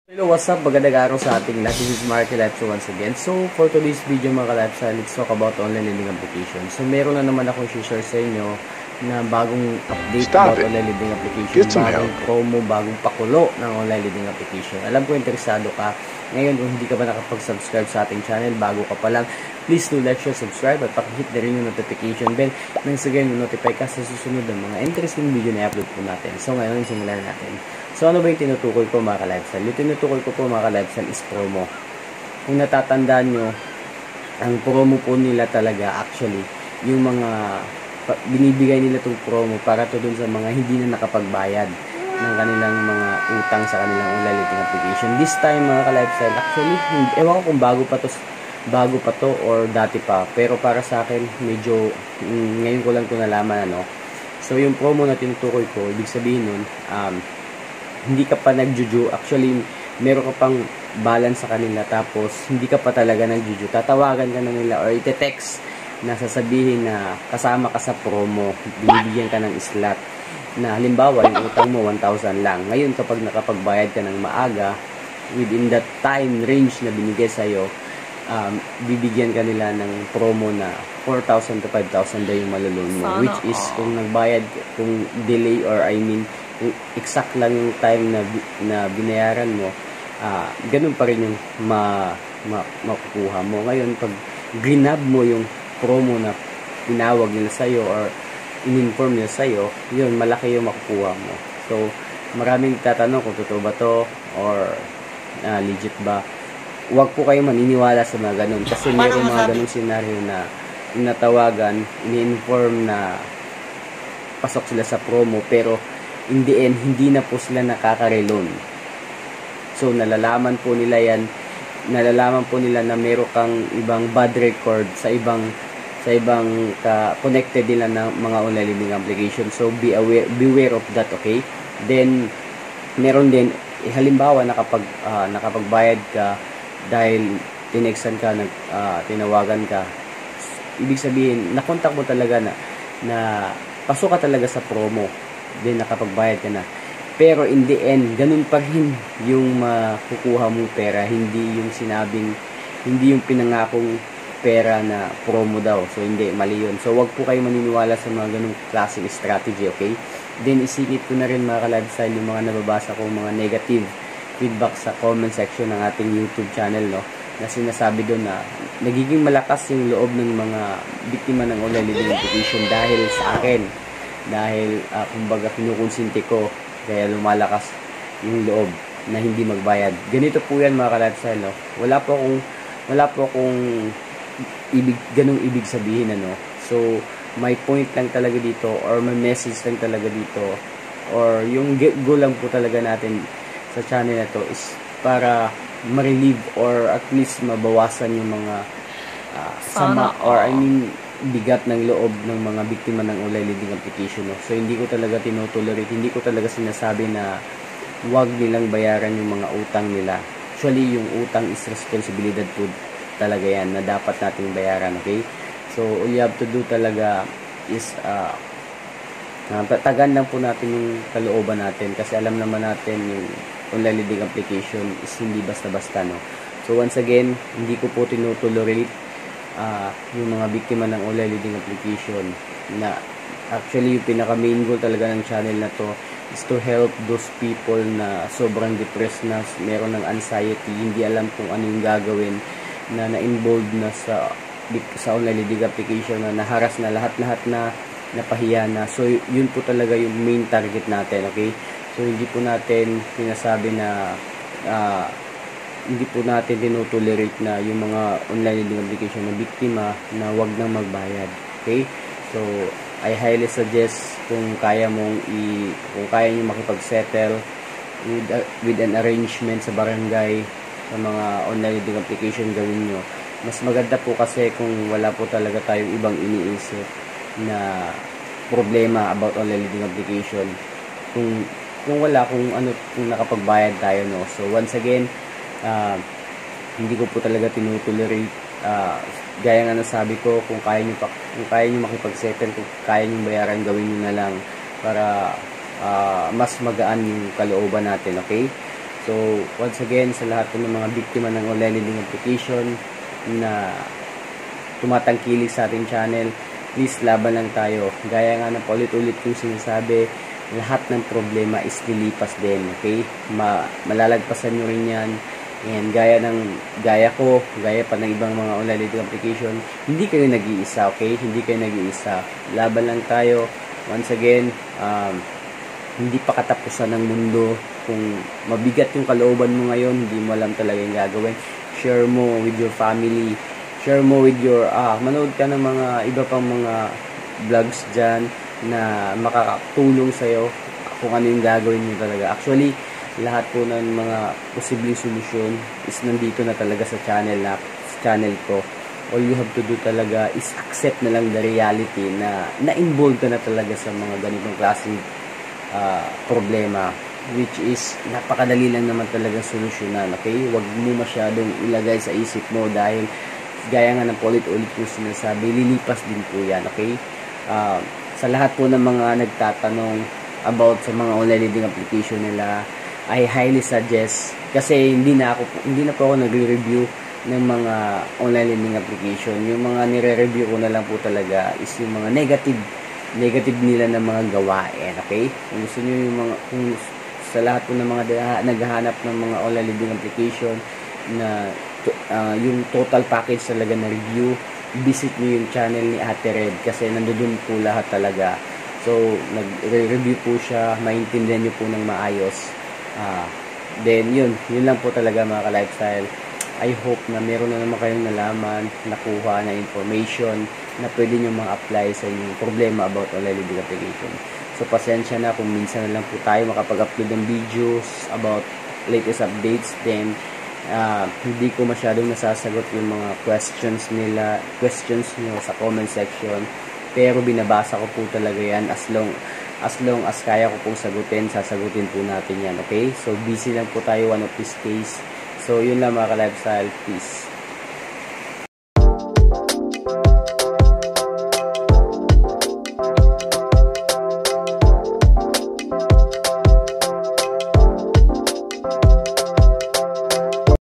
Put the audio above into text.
Hello, what's up? Magandang araw sa ating lahat. This is Marky Lifestyle once again. So, for today's video mga ka-lifestyle, let's talk about online lending application. So, meron na naman akong share sa inyo na bagong update about online lending application, bagong promo, bagong pakulo ng online lending application. Alam ko interesado ka. Ngayon, kung hindi ka ba nakapag-subscribe sa ating channel, bago ka pa lang, please do like, share, subscribe at pakihit na rin yung notification bell nang sa ganyan notify ka sa susunod ng mga interesting video na i-upload po natin. So, ngayon, simulan natin. So, ano ba yung tinutukoy ko mga ka-lifestyle? Yung tinutukoy ko po mga ka-lifestyle is promo. Kung natatandaan nyo, ang promo po nila talaga actually, yung mga binibigay nila itong promo para to dun sa mga hindi na nakapagbayad ng kanilang mga utang sa kanilang online lending application. This time mga ka-lifestyle, actually, ewan ko kung bago pa to or dati pa. Pero para sa akin, medyo ngayon ko lang ito nalaman. So, yung promo na tinutukoy ko, ibig sabihin nun, hindi ka pa nagjuju, actually meron ka pang balance sa kanila, tapos hindi ka pa talaga nagjuju, tatawagan ka na nila or ite-text na sasabihin na kasama ka sa promo, binibigyan ka ng slot na halimbawa yung utang mo 1,000 lang. Ngayon kapag nakapagbayad ka ng maaga within that time range na binigay sa'yo, bibigyan ka nila ng promo na 4,000 to 5,000 daw yung malulun mo, which is kung nagbayad, kung delay or exact lang yung time na binayaran mo, ganun pa rin yung makukuha mo. Ngayon, pag grinab mo yung promo na tinawag nila sa'yo or in-inform nila sa'yo, yun, malaki yung makukuha mo. So, maraming tatanong kung totoo ba to or legit ba. Huwag po kayo maniniwala sa mga ganun kasi mayroong mga ganung senaryo na natawagan, ini-inform na pasok sila sa promo pero in the end, hindi na po sila nakaka-relon. So, nalalaman po nila na meron kang ibang bad record sa ibang connected nila ng mga online lending application. So, beware of that, okay? Then, meron din, halimbawa, nakapagbayad ka dahil tinextan ka, tinawagan ka. Ibig sabihin, nakontak mo talaga na pasok ka talaga sa promo. Then nakapagbayad ka na. Pero in the end, ganun pa rin yung makukuha mong pera. Hindi yung pinangakong pera na promo daw. So, hindi, mali yun. So, wag po kayo maniniwala sa mga ganung klaseng strategy, okay? Then, isingit ko na rin mga ka-lifestyle yung mga nababasa kong mga negative feedback sa comment section ng ating YouTube channel, no? Na sinasabi doon na nagiging malakas yung loob ng mga biktima ng online lending application dahil sa akin. Dahil kumbaga kinukonsinti ko kaya lumalakas yung loob na hindi magbayad. Ganito po yan mga ka-lifestyle, no? Wala po akong ganung ibig sabihin, So may point lang talaga dito or may message lang talaga dito or yung goal lang po talaga natin sa channel na to is para ma-relieve or at least mabawasan yung mga sama or bigat ng loob ng mga biktima ng online lending application, no? So, hindi ko talaga tinotolerate, hindi ko talaga sinasabi na huwag nilang bayaran yung mga utang nila. Actually, yung utang is responsibilidad po talaga yan na dapat nating bayaran, okay? So, all you have to do talaga is tagan lang po natin yung kalooban natin kasi alam naman natin yung online lending application is hindi basta-basta, no? So, once again, hindi ko po tinotolerate yung mga biktima ng online lending application na actually yung pinaka main goal talaga ng channel na to is to help those people na sobrang depressed na, meron ng anxiety, hindi alam kung ano yung gagawin, na na-involved na sa online lending application, na naharas na lahat na napahiya na. So yun po talaga yung main target natin, okay? So hindi po natin sinasabi na hindi po natin tinotolerate na yung mga online lending application na biktima na wag nang magbayad. Okay? So, I highly suggest kung kaya nyo makipag-settle with an arrangement sa barangay sa mga online lending application, gawin nyo. Mas maganda po kasi kung wala po talaga tayong ibang iniisip na problema about online lending application. Kung nakapagbayad tayo, no? So, once again, hindi ko po talaga tinutolerate. Gaya nga nasabi ko, kung kaya nyo makipag-settle, kung kaya nyo bayaran, gawin nyo na lang para mas magaan yung kalooban natin, okay? So, once again, sa lahat po ng mga biktima ng online lending application na tumatangkilik sa ating channel, please laban lang tayo. Gaya nga ng paulit-ulit kong sinasabi, lahat ng problema is lilipas din, okay? Malalagpasan nyo rin yan. And gaya ko, gaya pa ng ibang mga online lending application, hindi kayo nag-iisa, okay? Hindi kayo nag-iisa. Laban lang tayo. Once again, hindi pa katapusan ng mundo. Kung mabigat yung kalooban mo ngayon, hindi mo alam talaga yung gagawin, share mo with your family, share mo with your, manood ka ng mga iba pang mga vlogs dyan na makakatulong sa'yo kung ano yung gagawin mo talaga. Actually, lahat po ng mga posibleng solusyon is nandito na talaga sa channel ko. All you have to do talaga is accept na lang the reality na na-involved ka na talaga sa mga ganitong klaseng problema, which is napakadali lang naman talaga solusyonan, okay? Huwag mo masyadong ilagay sa isip mo dahil gaya nga ng ulit-ulit ko sinasabi, lilipas din po yan, okay? Sa lahat po ng mga nagtatanong about sa mga online lending application nila, I highly suggest, kasi hindi na po ako nagre-review ng mga online lending application. Yung mga nire-review ko na lang po talaga is yung mga negative nila ng mga gawain, okay? Kung gusto niyo yung mga, kung sa lahat po ng mga naghahanap ng mga online lending application na yung total package talaga na review, visit niyo yung channel ni Ate Red kasi nandoon po lahat talaga. So, nag-review po siya, maintindihan niyo po ng maayos. Then, yun lang po talaga mga ka-lifestyle. I hope na meron na naman kayong nalaman, nakuha na information na pwede nyo ma-apply sa inyong problema about online lending application. So, pasensya na kung minsan na lang po tayo makapag-upload ng videos about latest updates. Then, hindi ko masyadong nasasagot yung mga questions nyo sa comment section. Pero binabasa ko po talaga yan as long as kaya ko pong sasagutin po natin yan, okay? So, busy lang po tayo one of these days. So, yun lang mga ka-lifestyle. Peace.